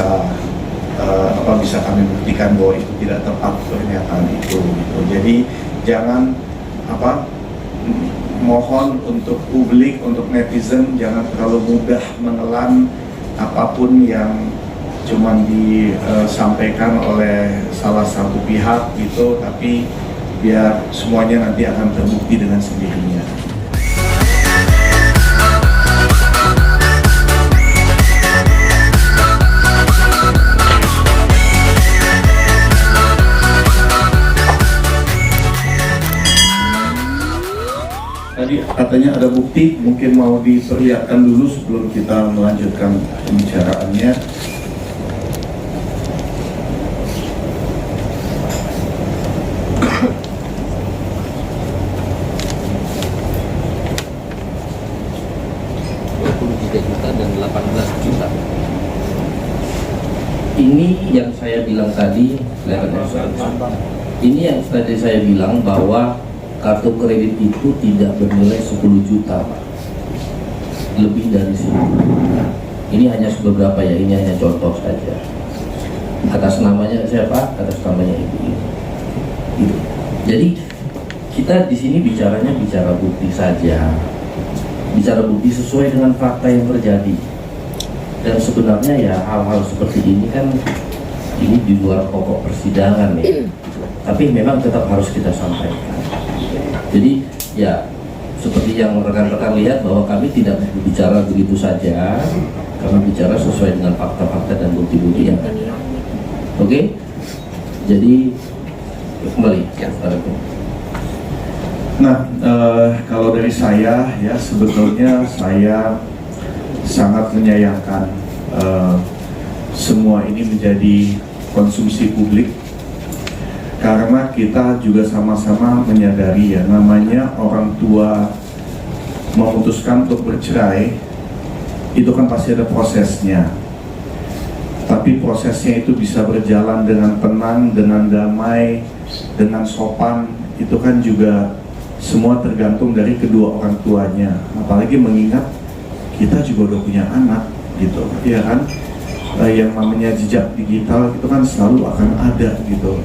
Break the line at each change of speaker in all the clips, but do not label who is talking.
bisa bisa kami buktikan bahwa itu tidak tepat pernyataan itu gitu. Jadi jangan mohon untuk publik, untuk netizen jangan terlalu mudah menelan apapun yang cuman disampaikan oleh salah satu pihak gitu, tapi biar semuanya nanti akan terbukti dengan sendirinya. Tadi katanya ada bukti, mungkin mau diperlihatkan dulu sebelum kita melanjutkan pembicaraannya.
Juta dan 18 juta. Ini yang saya bilang tadi, ini yang tadi saya bilang bahwa kartu kredit itu tidak bernilai 10 juta, Pak. Lebih dari 10. Ini hanya beberapa ya, ini hanya contoh saja. Atas namanya siapa? Atas namanya ibu ini. Gitu. Jadi kita di sini bicara bukti saja. Bicara bukti sesuai dengan fakta yang terjadi. Dan sebenarnya ya hal-hal seperti ini kan ini di luar pokok persidangan nih. Tapi memang tetap harus kita sampaikan. Jadi ya seperti yang rekan-rekan lihat bahwa kami tidak berbicara begitu saja, kami bicara sesuai dengan fakta-fakta dan bukti-bukti yang ada. Oke? Jadi kembali ya,
Nah, kalau dari saya ya sebetulnya saya sangat menyayangkan semua ini menjadi konsumsi publik. Karena kita juga sama-sama menyadari ya, namanya orang tua memutuskan untuk bercerai, itu kan pasti ada prosesnya. Tapi prosesnya itu bisa berjalan dengan tenang, dengan damai, dengan sopan, itu kan juga semua tergantung dari kedua orang tuanya. Apalagi mengingat kita juga udah punya anak gitu, ya kan? Yang namanya jejak digital itu kan selalu akan ada gitu.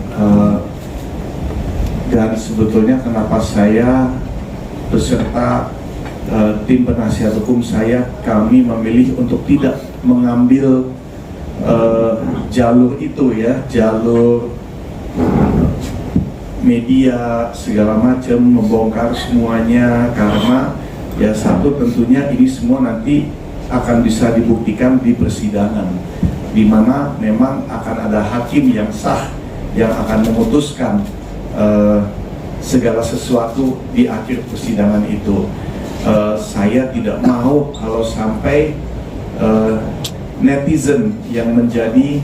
Dan sebetulnya kenapa saya beserta tim penasihat hukum kami memilih untuk tidak mengambil jalur itu ya, jalur media segala macam membongkar semuanya, karena ya satu tentunya ini semua nanti akan bisa dibuktikan di persidangan, di mana memang akan ada hakim yang sah yang akan memutuskan segala sesuatu di akhir persidangan itu. Saya tidak mau kalau sampai netizen yang menjadi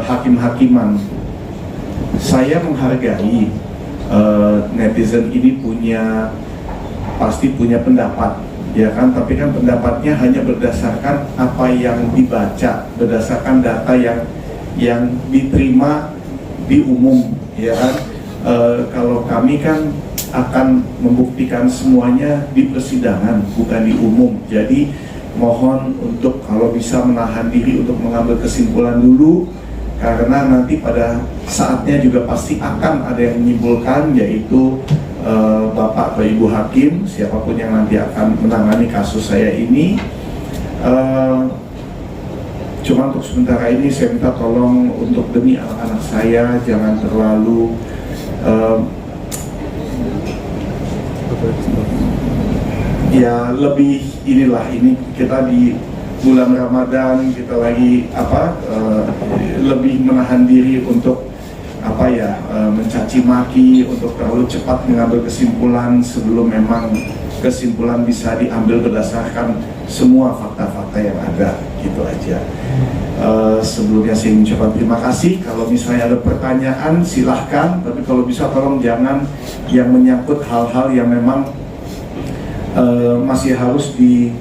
hakim-hakiman. Saya menghargai netizen ini pasti punya pendapat, ya kan? Tapi kan pendapatnya hanya berdasarkan apa yang dibaca, berdasarkan data yang diterima di umum, ya kan? Kalau kami kan akan membuktikan semuanya di persidangan, bukan di umum. Jadi mohon untuk kalau bisa menahan diri untuk mengambil kesimpulan dulu, karena nanti pada saatnya juga pasti akan ada yang menyimpulkan, yaitu Bapak atau Ibu Hakim, siapapun yang nanti akan menangani kasus saya ini. Cuma untuk sementara ini saya minta tolong untuk demi anak-anak saya jangan terlalu ya lebih inilah, ini kita di bulan Ramadan, kita lagi lebih menahan diri untuk mencaci maki, untuk terlalu cepat mengambil kesimpulan sebelum memang kesimpulan bisa diambil berdasarkan semua fakta-fakta yang ada, gitu aja. Sebelumnya saya mengucapkan terima kasih. Kalau misalnya ada pertanyaan silahkan, tapi kalau bisa tolong jangan yang menyangkut hal-hal yang memang masih harus di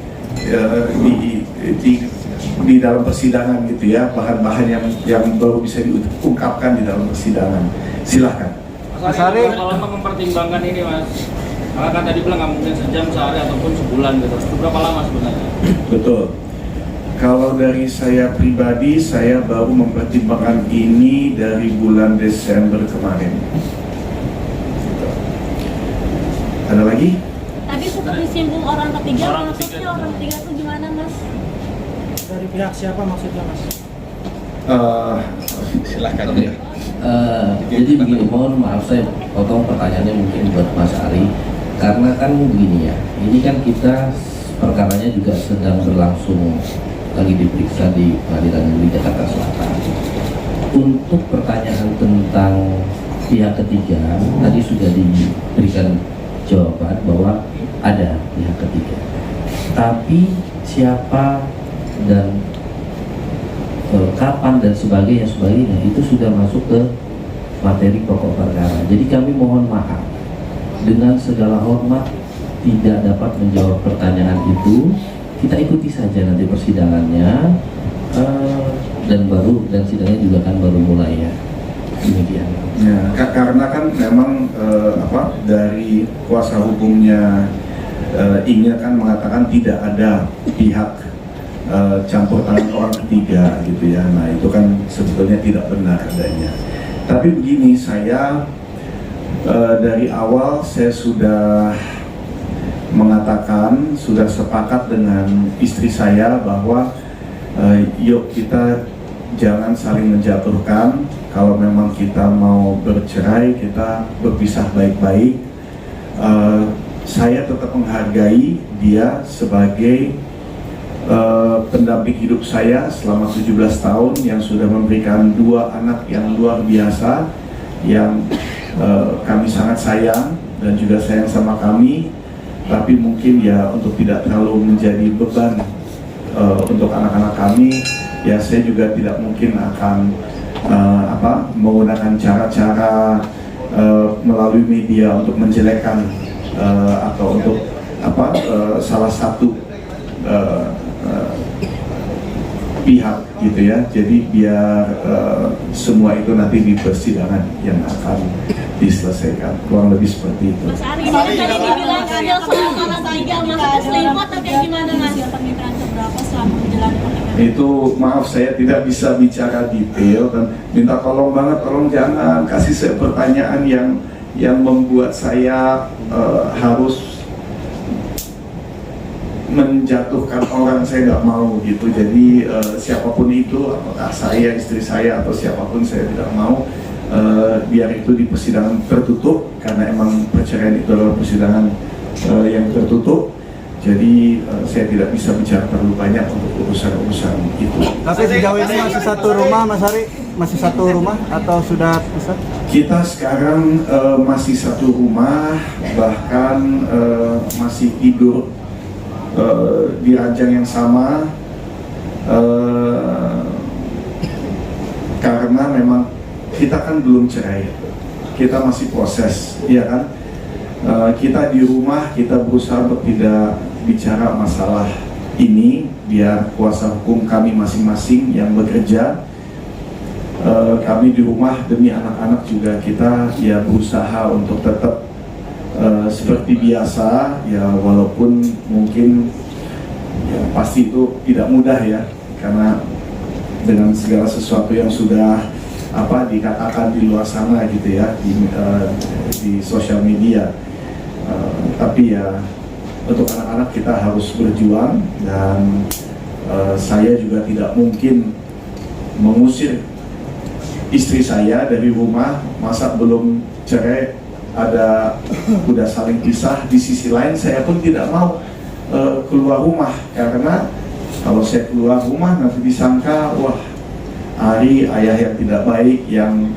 dalam persidangan gitu ya, bahan-bahan yang baru bisa diungkapkan di dalam persidangan. Silahkan.
Mas Ari, berapa lama mempertimbangkan ini, Mas? Karena kan tadi bilang nggak mungkin sejam, sehari ataupun sebulan gitu. Berapa lama sebenarnya?
Betul. Kalau dari saya pribadi, saya baru mempertimbangkan ini dari bulan Desember kemarin. Ada lagi?
Tadi sempat disinggung orang ketiga, maksudnya orang ketiga itu gimana, Mas?
Dari pihak siapa maksudnya, Mas?
Silahkan
Oke. Jadi begini, mohon maaf saya potong pertanyaannya mungkin buat Mas Ari, karena kan begini ya, ini kan kita perkaranya juga sedang berlangsung, lagi diperiksa di Pengadilan Negeri Jakarta Selatan. Untuk pertanyaan tentang pihak ketiga, tadi sudah diberikan jawaban bahwa ada pihak ketiga. Tapi siapa dan kapan dan sebagainya itu sudah masuk ke materi pokok perkara. Jadi kami mohon maaf dengan segala hormat tidak dapat menjawab pertanyaan itu. Kita ikuti saja nanti persidangannya dan sidangnya juga kan baru mulai ya. Demikian.
Ya, karena kan memang dari kuasa hukumnya Inge kan mengatakan tidak ada pihak campur tangan orang ketiga gitu ya. Nah itu kan sebetulnya tidak benar adanya. Tapi begini, saya dari awal saya sudah mengatakan, sudah sepakat dengan istri saya bahwa yuk kita jangan saling menjatuhkan. Kalau memang kita mau bercerai, kita berpisah baik-baik. Saya tetap menghargai dia sebagai pendamping hidup saya selama 17 tahun yang sudah memberikan 2 anak yang luar biasa, yang kami sangat sayang dan juga sayang sama kami. Tapi mungkin ya untuk tidak terlalu menjadi beban untuk anak-anak kami, ya saya juga tidak mungkin akan menggunakan cara-cara melalui media untuk menjelekkan atau untuk salah satu pihak gitu ya. Jadi biar semua itu nanti di persidangan yang akan diselesaikan, kurang lebih seperti itu.
Mas Ari, tadi dibilang ada soal salah tiga, maksudnya selingkuh atau kayak gimana, Mas? Permintaan keberapa selama menjalani pernikahan?
Itu maaf, saya tidak bisa bicara detail dan minta tolong banget, tolong jangan kasih saya pertanyaan yang membuat saya harus menjatuhkan orang. Saya nggak mau gitu. Jadi siapapun itu, apakah saya, istri saya atau siapapun, saya tidak mau. Biar itu di persidangan tertutup, karena emang perceraian itu adalah persidangan yang tertutup. Jadi saya tidak bisa bicara terlalu banyak untuk urusan-urusan itu.
Tapi sejauh ini masih satu rumah, Mas Ari? Masih satu rumah atau sudah pisah?
Kita sekarang masih satu rumah, bahkan masih tidur di ranjang yang sama, karena memang kita kan belum cerai, kita masih proses, ya kan? Kita di rumah, kita berusaha untuk tidak bicara masalah ini, biar kuasa hukum kami masing-masing yang bekerja. Kami di rumah demi anak-anak juga kita ya berusaha untuk tetap seperti biasa, ya walaupun mungkin ya pasti itu tidak mudah ya, karena dengan segala sesuatu yang sudah dikatakan di luar sana gitu ya, di sosial media. Tapi ya untuk anak-anak kita harus berjuang, dan saya juga tidak mungkin mengusir istri saya dari rumah. Masa belum cerai udah saling pisah. Di sisi lain saya pun tidak mau keluar rumah, karena kalau saya keluar rumah nanti disangka wah Ari ayah yang tidak baik, yang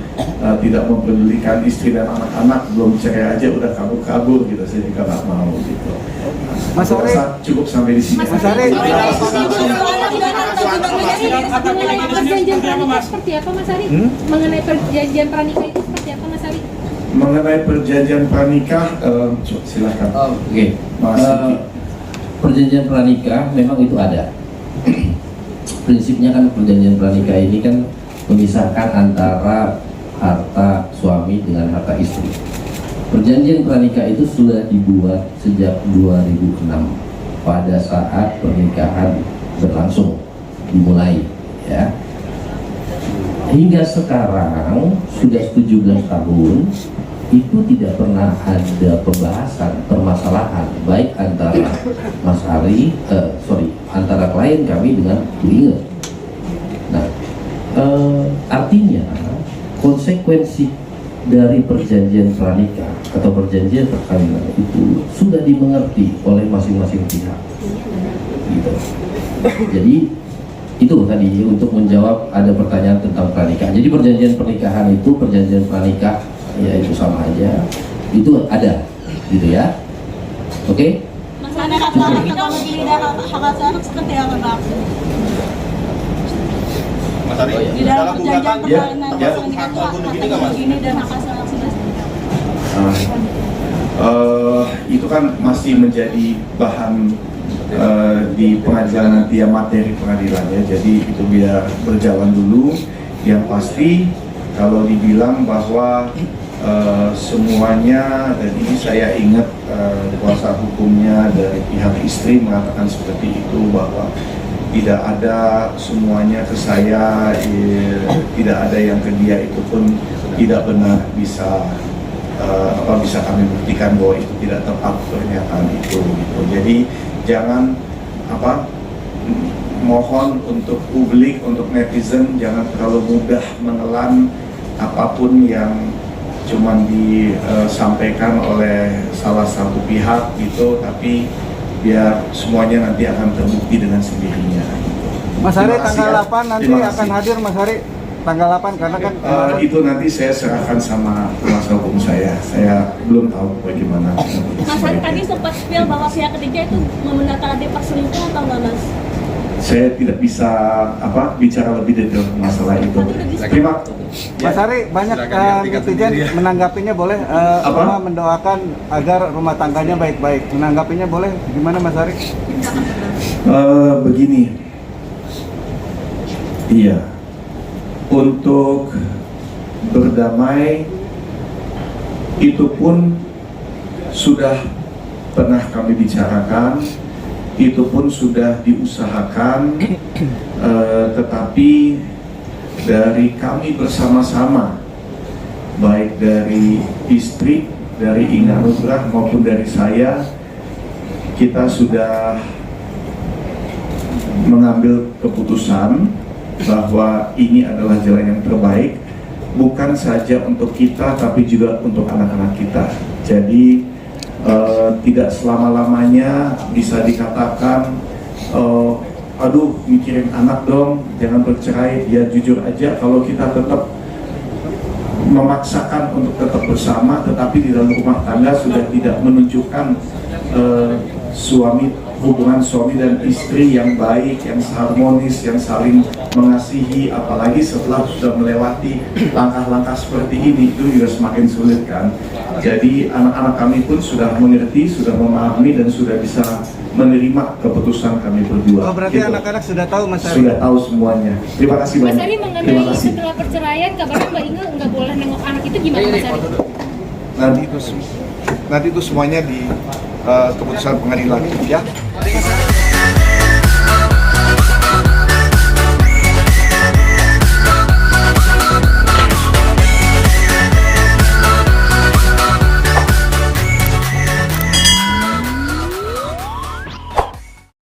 tidak mempedulikan istri dan anak-anak, belum cerai aja udah kabur-kabur gitu. Saya juga nggak mau gitu.
Mas Ari,
cukup sampai di sini.
Mas Ari,
mengenai perjanjian pranikah seperti apa, Mas Ari? Mengenai perjanjian pranikah itu seperti apa, Mas Ari?
Mengenai perjanjian pranikah, silakan.
Oke. Perjanjian pranikah memang itu ada. Prinsipnya kan perjanjian pranikah ini kan memisahkan antara harta suami dengan harta istri. Perjanjian pranikah itu sudah dibuat sejak 2006 pada saat pernikahan berlangsung. dimulai, ya. Hingga sekarang sudah 17 tahun itu tidak pernah ada pembahasan permasalahan baik antara Mas Ari, antara klien kami dengan Bu Inge. Nah, artinya konsekuensi dari perjanjian pranikah atau perjanjian perkawinan itu sudah dimengerti oleh masing-masing pihak, gitu. Jadi itu tadi untuk menjawab ada pertanyaan tentang pranikah. Jadi perjanjian pernikahan itu perjanjian pranikah ya itu sama aja, itu ada, gitu ya. Oke?
Mas Ari, kalau di hak asasi anak seperti apa Pak?
Mas Ari,
Di dalam perjanjian
ya,
perkawinan
ya.
pasangan kita tuh katanya begini dan hak asasi anak sudah seperti apa?
Itu kan masih menjadi bahan di pengadilan nanti ya, materi pengadilan ya. Jadi itu biar berjalan dulu. Yang pasti kalau dibilang bahwa semuanya, dan ini saya ingat kuasa hukumnya dari pihak istri mengatakan seperti itu, bahwa tidak ada semuanya ke saya, tidak ada yang ke dia, itu pun tidak benar, bisa bisa kami buktikan bahwa itu tidak tepat pernyataan itu gitu. Jadi jangan mohon untuk publik, untuk netizen jangan terlalu mudah menelan apapun yang cuman disampaikan oleh salah satu pihak gitu, tapi biar semuanya nanti akan terbukti dengan sendirinya.
Mas Ari
Terima kasih
tanggal
ya.
8 nanti
Terima
akan
kasih.
hadir Mas Ari tanggal 8 karena kan
Itu nanti saya serahkan sama kuasa hukum saya belum tahu bagaimana.
Mas Ari tadi sempat spill bahwa pihak ketiga itu membenarkan ada perselingkuhan atau enggak Mas?
Saya tidak bisa bicara lebih detail masalah itu. Terima.
Mas Ari banyak netizen menanggapinya boleh Roma mendoakan agar rumah tangganya baik-baik. Menanggapinya boleh gimana Mas Ari?
Begini. Iya. Untuk berdamai itu pun sudah pernah kami bicarakan, itu pun sudah diusahakan, tetapi dari kami bersama-sama, baik dari istri, dari Inga Nugrah maupun dari saya, kita sudah mengambil keputusan bahwa ini adalah jalan yang terbaik, bukan saja untuk kita tapi juga untuk anak-anak kita. Jadi tidak selama-lamanya bisa dikatakan aduh mikirin anak dong, jangan bercerai. Ya jujur aja, kalau kita tetap memaksakan untuk tetap bersama tetapi di dalam rumah tangga sudah tidak menunjukkan hubungan suami dan istri yang baik, yang harmonis, yang saling mengasihi, apalagi setelah sudah melewati langkah-langkah seperti ini, itu juga semakin sulit kan. Jadi anak-anak kami pun sudah mengerti, sudah memahami dan sudah bisa menerima keputusan kami berdua.
Oh berarti
Gitu.
anak-anak sudah tahu Mas Ari?
Sudah tahu semuanya. Terima kasih
Mas
banyak.
Ari
Terima
mengenai
kasih.
setelah perceraian kabarnya Mbak Inge nggak boleh nengok anak itu gimana Mas Ari?
Nanti itu semuanya di keputusan pengadilan ya.